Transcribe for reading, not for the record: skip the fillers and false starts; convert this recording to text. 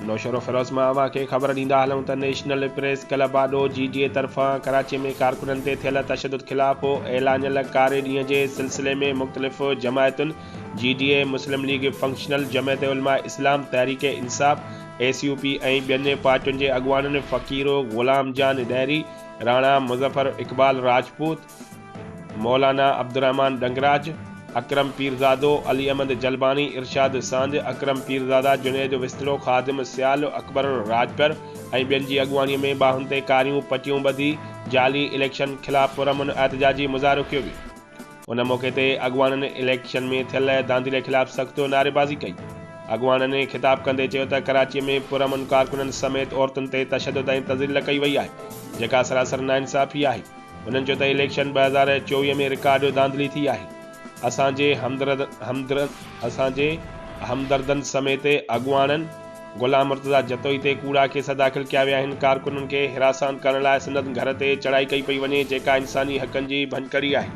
नौशरो फिरोज़ मां अव्हां खे ख़बर ॾींदा हलूं त नेशनल प्रेस क्लब आॾो GDA तरफ़ां कराची में कारकुननि ते थियल तशदुद ख़िलाफ़ ऐलानियल कारे ॾींहं जे सिलसिले में मुख़्तलिफ़ जमायतुनि GDA, मुस्लिम लीग, फंक्शनल जमायत उलमा इस्लाम, तहरीक इंसाफ़, SUP ऐं ॿियनि पार्टियुनि जे अॻुवाननि फ़क़ीरो ग़ुलाम जान ॾैरी, राणा मुज़फ़र इक़बाल राजपूत, मौलाना अब्दुर्रहमान डंगराज, अकरम पीरज़ादो, अली अहमद जलबानी, इरशाद सांझ, अकरम पीरज़ादा, जुनेद विस्तरो, ख़ादिम सियाल, अकबर राजपर ऐं ॿियनि जी अॻुवानीअ में बाहुनि ते कारियूं पटियूं ॿधी जाली इलेक्शन ख़िलाफ़ पुरअमन एहतजाजी मुज़ाहिरो कयो वियो। उन मौक़े ते अॻुवाननि इलेक्शन में थियल धांधलीअ ख़िलाफ़ सख़्त नारेबाज़ी कई। अॻुवाननि ख़िताब कंदे चयो त कराचीअ में पुरअमन कारकुननि समेत औरतुनि ते तशदुद ऐं तज़लील कई वई आहे, जेका सरासर नाइंसाफ़ी आहे। उन्हनि चयो त इलेक्शन 2024 में रिकॉर्ड धांधली थी आहे। असांजे हमदर्दनि समेत अॻुवाननि ग़ुलाम मुर्तज़ा जतोई ते कूड़ा केस दाख़िल कया विया आहिनि। कारकुननि खे हिरासान करण लाइ संदनि घर ते चढ़ाई कई पई वञे, जेका इंसानी हक़नि जी भञकड़ी आहे।